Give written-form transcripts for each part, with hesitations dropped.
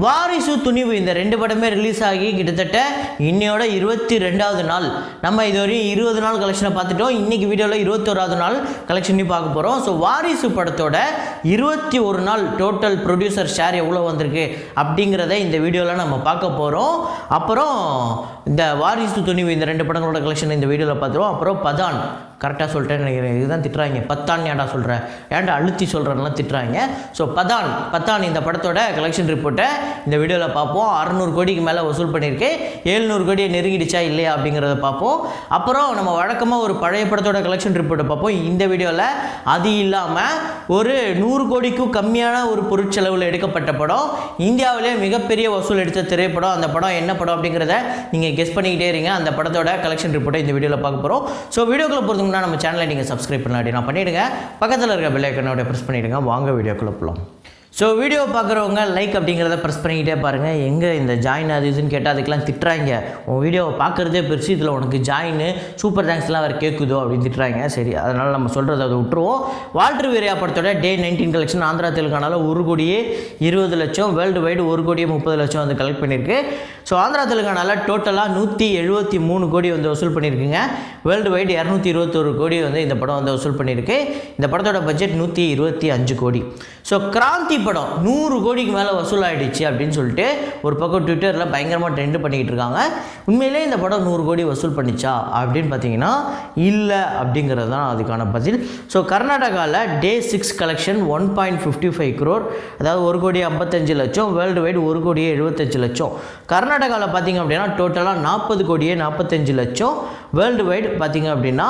வாரிசு துணிவு இந்த ரெண்டு படமே ரிலீஸ் ஆகி கிட்டத்தட்ட இன்னையோட 22வது நாள். நம்ம இதுவரையும் 20 நாள் கலெக்ஷனை பார்த்துட்டோம். இன்னைக்கு வீடியோவில் 21வது நாள் கலெக்ஷனையும் பார்க்க போகிறோம். ஸோ வாரிசு படத்தோட 21 நாள் டோட்டல் ப்ரொடியூசர் ஷேர் எவ்வளோ வந்திருக்கு அப்படிங்கிறத இந்த வீடியோவில் நம்ம பார்க்க போகிறோம். அப்புறம் இந்த வாரிசு துணிவு இந்த ரெண்டு படங்களோட கலெக்ஷன் இந்த வீடியோவில் பார்த்துருவோம். அப்புறம் பதான் கரெக்டாக சொல்லிட்டேன்னு நினைக்கிறேன். இதுதான் திட்டுறாங்க, பத்தான் ஏன்டா சொல்கிறேன், ஏன்டா அழுத்தி சொல்கிறேன்லாம் திட்டுறாங்க. ஸோ பத்தான் இந்த படத்தோட கலெக்ஷன் ரிப்போர்ட்டை இந்த வீடியோவில் பார்ப்போம். 600 கோடிக்கு மேலே வசூல் பண்ணியிருக்கு. 700 கோடியை நெருங்கிடுச்சா இல்லையா அப்படிங்கிறத பார்ப்போம். அப்புறம் நம்ம வழக்கமாக ஒரு பழைய படத்தோட கலெக்ஷன் ரிப்போர்ட்டை பார்ப்போம். இந்த வீடியோவில் அது இல்லாமல் ஒரு 100 கோடிக்கும் கம்மியான ஒரு பொருட்செலவில் எடுக்கப்பட்ட படம், இந்தியாவிலே மிகப்பெரிய வசூல் எடுத்த திரைப்படம். அந்த படம் என்ன படம் அப்படிங்கிறத நீங்கள் கெஸ் பண்ணிக்கிட்டே இருங்க. அந்த படத்தோட கலெக்ஷன் ரிப்போர்ட்டை இந்த வீடியோவில் பார்க்க போகிறோம். ஸோ வீடியோக்குள்ள போகிறதுக்கு நம்ம சேனலை நீங்கள் சப்ஸ்கிரைப் பண்ணாடி நான் பண்ணிவிடுங்க. பக்கத்தில் இருக்க பெல் ஐக்கனோட ப்ரெஸ் பண்ணிவிடுங்க. வாங்க வீடியோக்குள்ள போகலாம். ஸோ வீடியோ பார்க்குறவங்க லைக் அப்படிங்கிறத ப்ரெஸ் பண்ணிக்கிட்டே பாருங்கள். எங்கே இந்த ஜாயின் அது இதுன்னு கேட்டால் அதுக்கெலாம் திட்டுறாங்க. உன் வீடியோவை பார்க்குறதே பெருசு, இதில் உனக்கு ஜாயின் சூப்பர் தேங்க்ஸ்லாம் வேறு கேட்குதோ அப்படின்னு திட்டுறாங்க. சரி, அதனால் நம்ம சொல்கிறத அதை விட்டுருவோம். வால்டர் வீரியா படத்தோட டே 19 கலெக்ஷன் ஆந்திரா தெலுங்கானாவில் 1 கோடியே 20 லட்சம், வேர்ல்டு வைடு 1 கோடியே 30 லட்சம் வந்து கலெக்ட் பண்ணியிருக்கு. ஸோ ஆந்திரா தெலுங்கானாவில் டோட்டலாக 173 கோடி வந்து வசூல் பண்ணியிருக்குங்க. வேர்ல்டு வைடு 221 கோடி வந்து இந்த படம் வந்து வசூல் பண்ணியிருக்கு. இந்த படத்தோட பட்ஜெட் 125 கோடி. ஸோ கிராந்தி படம் 100 கோடிக்கு மேலே வசூல் ஆகிடுச்சு அப்படின்னு சொல்லிட்டு ஒரு பக்கம் ட்விட்டரில் பயங்கரமாக ட்ரெண்ட் பண்ணிக்கிட்டு இருக்காங்க. உண்மையிலே இந்த படம் 100 கோடி வசூல் பண்ணிச்சா அப்படின்னு பார்த்தீங்கன்னா இல்லை அப்படிங்கிறது தான் அதுக்கான பதில். ஸோ கர்நாடகாவில் டே 6 கலெக்ஷன் 1.55 crore, அதாவது 1 கோடி 55 லட்சம், வேர்ல்டு வைடு 1 கோடியே 75 லட்சம். கர்நாடகாவில் பார்த்திங்க அப்படின்னா டோட்டலாக 40 கோடியே 45 லட்சம், வேர்ல்டு வைடு பார்த்திங்க அப்படின்னா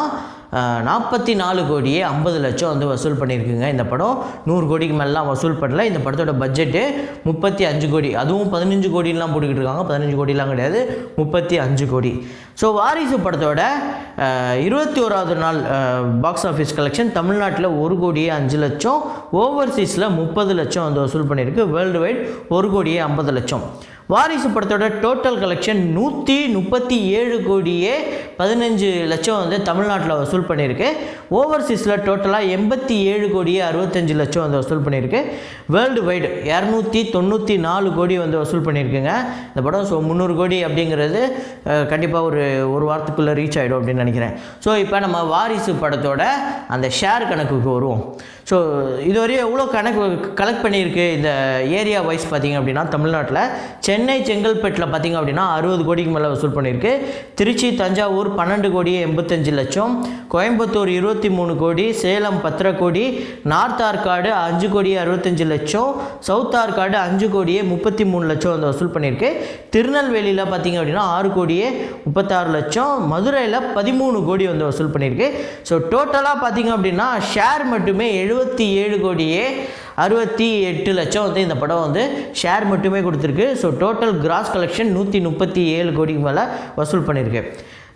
44 கோடியே 50 லட்சம் வந்து வசூல் பண்ணியிருக்குங்க. இந்த படம் 100 கோடிக்கு மேலாம் வசூல் பண்ணல. இந்த படத்தோட பட்ஜெட்டு 35 கோடி, அதுவும் 15 கோடிலாம் போட்டுக்கிட்டு இருக்காங்க. 15 கோடிலாம் கிடையாது, 35 கோடி. ஸோ வாரிசு படத்தோட 21வது நாள் பாக்ஸ் ஆஃபீஸ் கலெக்ஷன் தமிழ்நாட்டில் 1 கோடியே 5 லட்சம், ஓவர்சீஸில் 30 லட்சம் வந்து வசூல் பண்ணியிருக்கு. வேர்ல்டு வைட் 1 கோடியே 50 லட்சம். வாரிசு படத்தோட டோட்டல் கலெக்ஷன் 137 கோடியே 15 லட்சம் வந்து தமிழ்நாட்டில் வசூல் பண்ணியிருக்கு. ஓவர்சீஸில் டோட்டலாக 87 கோடியே 65 லட்சம் வந்து வசூல் பண்ணியிருக்கு. வேர்ல்டு வைடு 294 கோடி வந்து வசூல் பண்ணியிருக்குங்க இந்த படம். ஸோ 300 கோடி அப்படிங்கிறது கண்டிப்பாக ஒரு வாரத்துக்குள்ளே ரீச் ஆகிடும் அப்படின்னு நினைக்கிறேன். ஸோ இப்போ நம்ம வாரிசு படத்தோட அந்த ஷேர் கணக்குக்கு வருவோம். ஸோ இதுவரையும் எவ்வளோ கலெக்ட் பண்ணியிருக்கு இந்த ஏரியா வைஸ் பார்த்திங்க அப்படின்னா தமிழ்நாட்டில் சென்னை செங்கல்பேட்டில் பார்த்திங்க அப்படின்னா 60 கோடிக்கு மேலே வசூல் பண்ணியிருக்கு. திருச்சி தஞ்சாவூர் 12 கோடியே 85 லட்சம், கோயம்புத்தூர் 23 கோடி, சேலம் 10 கோடி, நார்த் ஆற்காடு 5 கோடியே 65 லட்சம், சவுத் ஆற்காடு 5 கோடியே 33 லட்சம் வந்து வசூல் பண்ணியிருக்கு. திருநெல்வேலியில் பார்த்திங்க அப்படின்னா 6 கோடியே 36 லட்சம், மதுரையில் 13 கோடி வந்து வசூல் பண்ணியிருக்கு. ஸோ டோட்டலாக பார்த்திங்க அப்படின்னா ஷேர் மட்டுமே 77 கோடியே 68 லட்சம் வந்து இந்த படம் வந்து ஷேர் மட்டுமே கொடுத்துருக்கு. ஸோ டோட்டல் கிராஸ் கலெக்ஷன் 137 கோடிக்கு மேலே வசூல் பண்ணியிருக்கு.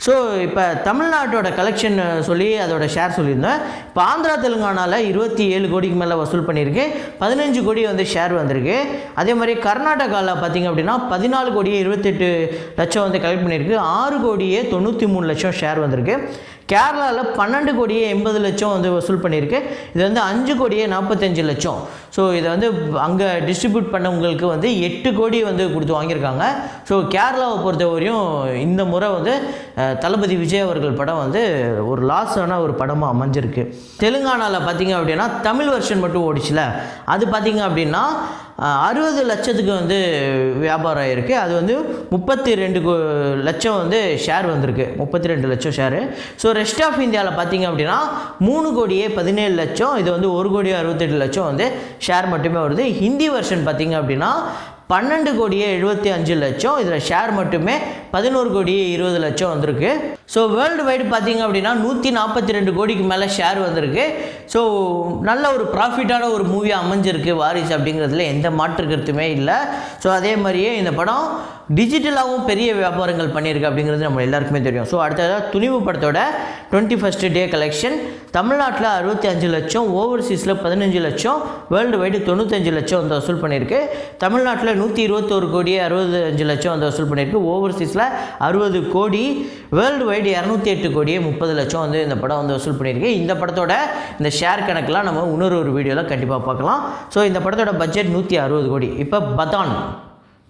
ஸோ இப்போ தமிழ்நாட்டோட கலெக்ஷன் சொல்லி அதோட ஷேர் சொல்லியிருந்தேன். இப்போ ஆந்திரா தெலுங்கானாவில் 27 கோடிக்கு மேலே வசூல் பண்ணியிருக்கு. 15 கோடி வந்து ஷேர் வந்திருக்கு. அதே மாதிரி கர்நாடகாவில் பார்த்திங்க அப்படின்னா 14 கோடியே 28 லட்சம் வந்து கலெக்ட் பண்ணியிருக்கு. 6 கோடியே 93 லட்சம் ஷேர் வந்திருக்கு. கேரளாவில் 12 கோடியே 80 லட்சம் வந்து வசூல் பண்ணியிருக்கு. இது வந்து 5 கோடியே 45 லட்சம். ஸோ இதை வந்து அங்கே டிஸ்ட்ரிபியூட் பண்ணவங்களுக்கு வந்து 8 கோடி வந்து கொடுத்து வாங்கியிருக்காங்க. ஸோ கேரளாவை பொறுத்தவரையும் இந்த முறை வந்து தளபதி விஜய் அவர்கள் படம் வந்து ஒரு லாஸான ஒரு படமாக அமைஞ்சிருக்கு. தெலுங்கானாவில் பார்த்திங்க அப்படின்னா தமிழ் வெர்ஷன் மட்டும் ஓடிச்சுல, அது பார்த்திங்க அப்படின்னா 60 லட்சத்துக்கு வந்து வியாபாரம் இருக்குது. அது வந்து 32 லட்சம் வந்து ஷேர் வந்திருக்கு, 32 லட்சம் ஷேரு. ஸோ ரெஸ்ட் ஆஃப் இந்தியாவில் பார்த்திங்க அப்படின்னா 3 கோடியே 17 லட்சம், இது வந்து 1 கோடியே 68 லட்சம் வந்து ஷேர் மட்டுமே வருது. ஹிந்தி வெர்ஷன் பார்த்திங்க அப்படின்னா 12 கோடியே 75 லட்சம், இதில் ஷேர் மட்டுமே 11 கோடியே 20 லட்சம் வந்திருக்கு. ஸோ வேர்ல்டு வைடு பார்த்திங்க அப்படின்னா 142 கோடிக்கு மேலே ஷேர் வந்திருக்கு. ஸோ நல்ல ஒரு ப்ராஃபிட்டான ஒரு மூவியாக அமைஞ்சிருக்கு வாரிசு அப்படிங்கிறதுல எந்த மாற்று கருத்துமே இல்லை. ஸோ அதே மாதிரியே இந்த படம் டிஜிட்டலாகவும் பெரிய வியாபாரங்கள் பண்ணியிருக்கு அப்படிங்கிறது நம்ம எல்லாருக்குமே தெரியும். ஸோ அடுத்ததாக துணிவு படத்தோட 21st டே கலெக்ஷன் தமிழ்நாட்டில் 65 லட்சம், ஓவர்சீஸில் 15 லட்சம், வேர்ல்டு வைடு 95 லட்சம் வந்து வசூல் பண்ணியிருக்கு. தமிழ்நாட்டில் 121 கோடியே 65 லட்சம் வந்து வசூல் பண்ணியிருக்கு. ஓவர்சீஸில் 60 கோடி, வேர்ல்டு வைடு 208 கோடியே 30 லட்சம் வந்து இந்த படம் வந்து வசூல் பண்ணியிருக்கு. இந்த படத்தோட இந்த ஷேர் கணக்கெலாம் நம்ம இன்னொரு வீடியோவில் கண்டிப்பாக பார்க்கலாம். ஸோ இந்த படத்தோட பட்ஜெட் 160 கோடி. இப்போ பதான்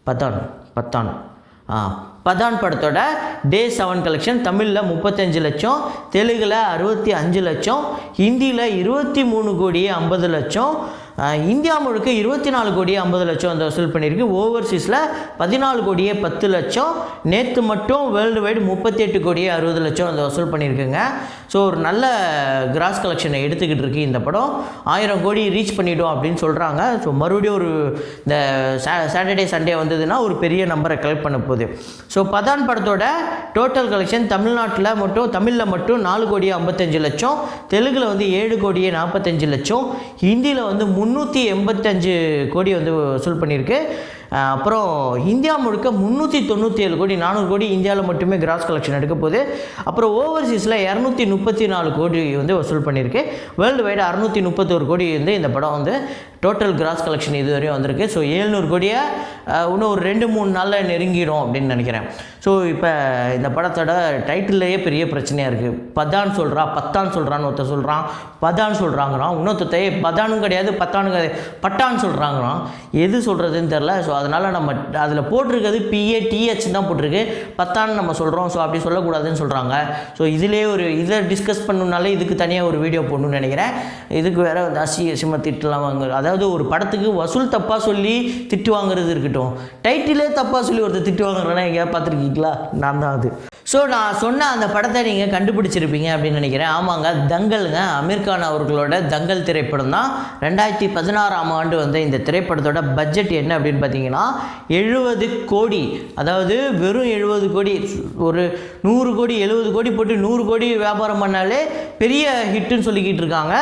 பத்தான் பதான் படத்தோட டே 7 கலெக்ஷன் தமிழில் 35 லட்சம், தெலுங்கில் 65 லட்சம், ஹிந்தியில் 23 கோடியே 50 லட்சம், இந்தியா முழுக்க 24 கோடியே 50 லட்சம் வந்து வசூல் பண்ணியிருக்கு. ஓவர்சீஸில் 14 கோடியே 10 லட்சம், நேற்று மட்டும் வேர்ல்டு வைடு 38 கோடியே 60 லட்சம் வந்து வசூல் பண்ணியிருக்குங்க. ஸோ ஒரு நல்ல கிராஸ் கலெக்ஷனை எடுத்துக்கிட்டு இருக்கு இந்த படம். 1000 கோடி ரீச் பண்ணிவிடும் அப்படின்னு சொல்கிறாங்க. ஸோ மறுபடியும் ஒரு இந்த சாட்டர்டே சண்டே வந்ததுன்னா ஒரு பெரிய நம்பரை கலெக்ட் பண்ண போகுது. ஸோ பதான் படத்தோட டோட்டல் கலெக்ஷன் தமிழில் மட்டும் 4 கோடியே 55 லட்சம், தெலுங்கில் வந்து 7 கோடியே 45 லட்சம், ஹிந்தியில் வந்து 385 கோடி வந்து வசூல் பண்ணியிருக்கு. அப்புறம் இந்தியா முழுக்க 397 கோடி, 400 கோடி இந்தியாவில் மட்டுமே கிராஸ் கலெக்ஷன் எடுக்க போகுது. அப்புறம் ஓவர்சீஸில் 234 கோடி வந்து வசூல் பண்ணியிருக்கு. வேர்ல்டு வைடு 631 கோடி வந்து இந்த படம் வந்து டோட்டல் கிராஸ் கலெக்ஷன் இது வரையும் வந்திருக்கு. ஸோ 700 கோடியை இன்னும் ஒரு 2-3 நாளில் நெருங்கிடும் அப்படின்னு நினைக்கிறேன். ஸோ இப்போ இந்த படத்தோட டைட்டில்லையே பெரிய பிரச்சனையாக இருக்குது. பத்தான் சொல்கிறான்னு ஒருத்தர் சொல்கிறான், பதான் சொல்கிறாங்கிறான், இன்னொருத்தையே பதானும் கிடையாது பத்தானும் கிடையாது பட்டான்னு சொல்கிறாங்கிறான். எது சொல்கிறதுன்னு தெரில. ஸோ அதனால் நம்ம அதில் போட்டிருக்கிறது PATH தான் போட்டிருக்கு, பத்தான்னு நம்ம சொல்கிறோம். ஸோ அப்படி சொல்லக்கூடாதுன்னு சொல்கிறாங்க. ஸோ இதிலே இதை டிஸ்கஸ் பண்ணணுனாலே இதுக்கு தனியாக ஒரு வீடியோ போடணும்னு நினைக்கிறேன். இதுக்கு வேறு அசிங்கமாக திட்டலாம் வாங்க. அதாவது ஒரு படத்துக்கு வசூல் தப்பாக சொல்லி திட்டு வாங்குறது இருக்கட்டும், டைட்டிலே தப்பாக சொல்லி ஒருத்தர் திட்டு வாங்குறேன்னா எங்கேயா பார்த்துருக்கீங்களா? நான் தான் அது. ஸோ நான் சொன்ன அந்த படத்தை நீங்கள் கண்டுபிடிச்சிருப்பீங்க அப்படின்னு நினைக்கிறேன். ஆமாங்க, தங்கல்ங்க. அமீர் கான் அவர்களோட தங்கல் திரைப்படம் தான். 2016ஆம் ஆண்டு வந்து இந்த திரைப்படத்தோட பட்ஜெட் என்ன அப்படின்னு பார்த்தீங்கன்னா 70 கோடி. அதாவது வெறும் 70 கோடி. ஒரு 100 கோடி 70 கோடி போட்டு 100 கோடி வியாபாரம் பண்ணாலே பெரிய ஹிட்டுன்னு சொல்லிக்கிட்டு இருக்காங்க.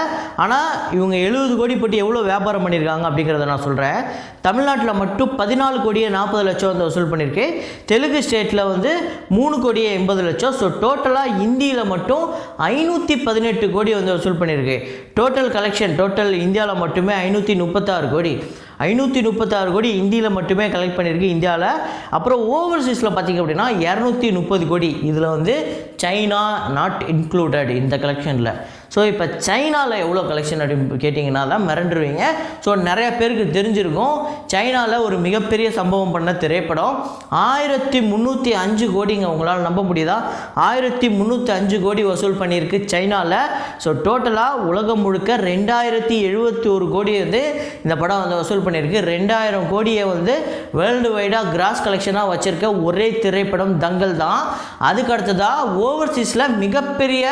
ஆனால் இவங்க 70 கோடி போட்டு எவ்வளோ வியாபாரம் பண்ணியிருக்காங்க அப்படிங்கிறத நான் சொல்கிறேன். தமிழ்நாட்டில் மட்டும் 14 கோடியே 40 லட்சம் வந்து வசூல் பண்ணியிருக்கு. தெலுங்கு ஸ்டேட்டில் வந்து 3 கோடியே 80 லட்சம். ஸோ டோட்டலாக இந்தியில் மட்டும் 518 கோடி வந்து வசூல் பண்ணியிருக்கு. டோட்டல் இந்தியாவில் மட்டுமே 536 கோடி. 536 கோடி இந்தியில் மட்டுமே கலெக்ட் பண்ணியிருக்கு இந்தியாவில். அப்புறம் ஓவர்சீஸில் பார்த்திங்க அப்படின்னா 230 கோடி. இதில் வந்து சைனா நாட் இன்க்ளூடட் இந்த கலெக்ஷனில். ஸோ இப்போ சைனாவில் எவ்வளோ கலெக்ஷன் அப்படின்னு கேட்டிங்கன்னா தான் மிரண்டுருவீங்க. ஸோ நிறைய பேருக்கு தெரிஞ்சிருக்கும், சைனாவில் ஒரு மிகப்பெரிய சம்பவம் பண்ண திரைப்படம் 1305 கோடிங்க. உங்களால் நம்ப முடியுதா? 1305 கோடி வசூல் பண்ணியிருக்கு சைனாவில். ஸோ டோட்டலாக உலகம் முழுக்க 2071 கோடி வந்து இந்த படம் வந்து வசூல் பண்ணியிருக்கு. 2000 கோடியை வந்து வேர்ல்டு வைடாக கிராஸ் கலெக்ஷனாக வச்சுருக்க ஒரே திரைப்படம் தங்கல் தான். அதுக்கு அடுத்ததாக ஓவர்சீஸில் மிகப்பெரிய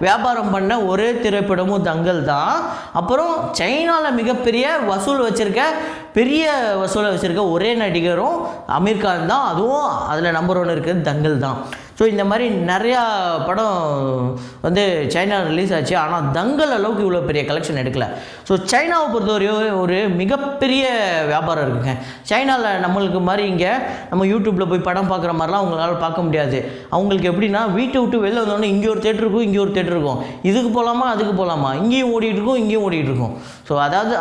வியாபாரம் பண்ண ஒரே திரைப்படமும் தங்கல் தான். அப்புறம் சைனாவில் மிகப்பெரிய வசூல் பெரிய வசூலை வச்சுருக்க ஒரே நடிகரும் அமீர் கான் தான். அதுவும் அதில் நம்பர் 1 இருக்குது தங்கல் தான். ஸோ இந்த மாதிரி நிறையா படம் வந்து சைனாவில் ரிலீஸ் ஆச்சு. ஆனால் தங்கல் அளவுக்கு இவ்வளோ பெரிய கலெக்ஷன் எடுக்கலை. ஸோ சைனாவை பொறுத்தவரையும் ஒரு மிகப்பெரிய வியாபாரம் இருக்குங்க. சைனாவில் நம்மளுக்கு மாதிரி இங்கே நம்ம யூடியூப்பில் போய் படம் பார்க்குற மாதிரிலாம் அவங்களால பார்க்க முடியாது. அவங்களுக்கு எப்படின்னா வீட்டை விட்டு வெளில வந்தோடனே இங்கே ஒரு தேட்டர் இருக்கும், இங்கே ஒரு தேட்டர் இருக்கும், இதுக்கு போகலாமா அதுக்கு போகலாமா, இங்கேயும் ஓடிட்டு இருக்கும் இங்கேயும் ஓடிட்டு இருக்கும். ஸோ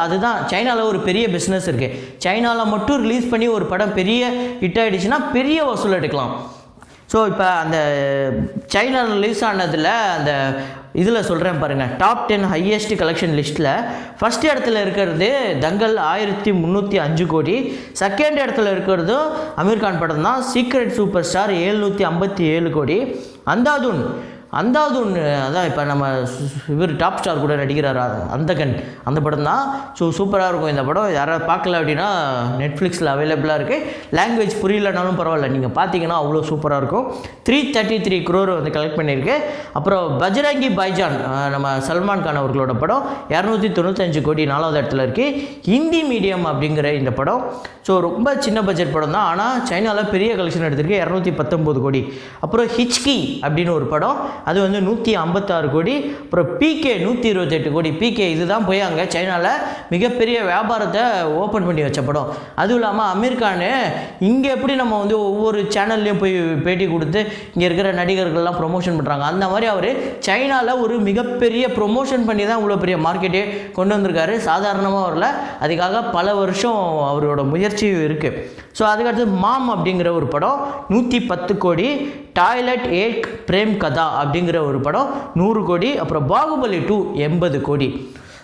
அதுதான் சைனாவில் ஒரு பெரிய பிஸ்னஸ் இருக்குது. சைனாவில் மட்டும் ரிலீஸ் பண்ணி ஒரு படம் பெரிய ஹிட் ஆகிடுச்சுன்னா பெரிய வசூல் எடுக்கலாம். ஸோ இப்போ அந்த சைனா ரிலீஸ் ஆனதில் அந்த இதில் சொல்கிறேன் பாருங்கள், டாப் 10 ஹையஸ்ட் கலெக்ஷன் லிஸ்ட்டில் ஃபஸ்ட் இடத்துல இருக்கிறது தங்கல் 1305 கோடி. செகண்ட் இடத்துல இருக்கிறதும் அமீர் கான் படம் தான், சீக்ரெட் சூப்பர் ஸ்டார் 757 கோடி. அந்தாதுன் அதான் இப்போ நம்ம இவர் டாப் ஸ்டார் கூட நடிக்கிறார் அந்த படம் தான். ஸோ சூப்பராக இருக்கும் இந்த படம். யாராவது பார்க்கல அப்படின்னா நெட்ஃப்ளிக்ஸில் அவைலபிளாக இருக்குது. லாங்குவேஜ் புரியலனாலும் பரவாயில்ல, நீங்கள் பார்த்தீங்கன்னா அவ்வளோ சூப்பராக இருக்கும். 333 crore வந்து கலெக்ட் பண்ணியிருக்கு. அப்புறம் பஜ்ரங்கி பாய்ஜான் நம்ம சல்மான் கான் அவர்களோட படம் 295 கோடி 4வது இடத்துல இருக்குது. ஹிந்தி மீடியம் அப்படிங்கிற இந்த படம் ஸோ ரொம்ப சின்ன பட்ஜெட் படம் தான், ஆனால் சைனாவில் பெரிய கலெக்ஷன் எடுத்திருக்கு 219 கோடி. அப்புறம் ஹிச்கி அப்படின்னு ஒரு படம், அது வந்து 156 கோடி. அப்புறம் PK 128 கோடி. PK இதுதான் போய் அங்கே சைனாவில் மிகப்பெரிய வியாபாரத்தை ஓப்பன் பண்ணி வச்ச படம். அதுவும் இல்லாமல் அமீர் கான் இங்கே எப்படி நம்ம வந்து ஒவ்வொரு சேனல்லையும் போய் பேட்டி கொடுத்து இங்கே இருக்கிற நடிகர்கள்லாம் ப்ரொமோஷன் பண்ணுறாங்க, அந்த மாதிரி அவர் சைனாவில் ஒரு மிகப்பெரிய ப்ரொமோஷன் பண்ணி தான் இவ்வளோ பெரிய மார்க்கெட்டே கொண்டு வந்திருக்காரு. சாதாரணமாக வரல, அதுக்காக பல வருஷம் அவரோட முயற்சியும் இருக்குது. ஸோ அதுக்கடுத்து மாம் அப்படிங்கிற ஒரு படம் 110 கோடி. டாய்லெட் ஏக் பிரேம் கதா அப்படிங்கிற ஒரு படம் 100 கோடி. அப்புறம் பாகுபலி 2 80 கோடி.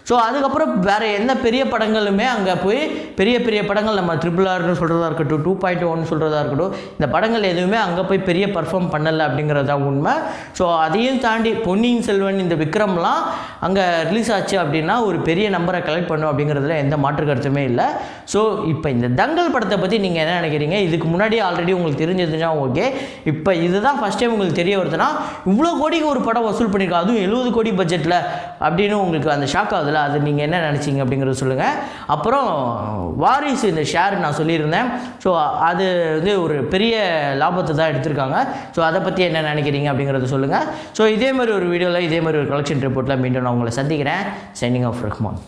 ஸோ அதுக்கப்புறம் வேறு எந்த பெரிய படங்களுமே அங்கே போய் பெரிய பெரிய படங்கள் நம்ம RRRன்னு சொல்கிறதா இருக்கட்டும் 2.1 சொல்கிறதா இருக்கட்டும் இந்த படங்கள் எதுவுமே அங்கே போய் பெரிய பர்ஃபார்ம் பண்ணலை அப்படிங்கிறது தான் உண்மை. ஸோ அதையும் தாண்டி பொன்னியின் செல்வன் இந்த விக்ரம்லாம் அங்கே ரிலீஸ் ஆச்சு அப்படின்னா ஒரு பெரிய நம்பரை கலெக்ட் பண்ணும் அப்படிங்கிறதுல எந்த மாற்று கருத்துமே இல்லை. ஸோ இப்போ இந்த தங்கல் படத்தை பற்றி நீங்கள் என்ன நினைக்கிறீங்க? இதுக்கு முன்னாடி ஆல்ரெடி உங்களுக்கு தெரிஞ்சதுன்னா ஓகே, இப்போ இதுதான் ஃபஸ்ட் டைம் உங்களுக்கு தெரிய வருதுன்னா இவ்வளோ கோடிக்கு ஒரு படம் வசூல் பண்ணியிருக்கோம், அதுவும் 70 கோடி பட்ஜெட்டில் அப்படின்னு உங்களுக்கு அந்த ஷாக் ஆகுதுல, அது நீங்கள் என்ன நினச்சிங்க அப்படிங்கிறத சொல்லுங்கள். அப்புறம் வாரிசு இந்த ஷேர் நான் சொல்லியிருந்தேன், ஸோ அது வந்து ஒரு பெரிய லாபத்தை தான் எடுத்திருக்காங்க. ஸோ அதை பற்றி என்ன நினைக்கிறீங்க அப்படிங்கிறத சொல்லுங்கள். ஸோ இதே மாதிரி ஒரு வீடியோவில் இதே மாதிரி ஒரு கலெக்ஷன் ரிப்போர்ட்டில் மீண்டும் நான் உங்களை சந்திக்கிறேன். Signing off Rahman.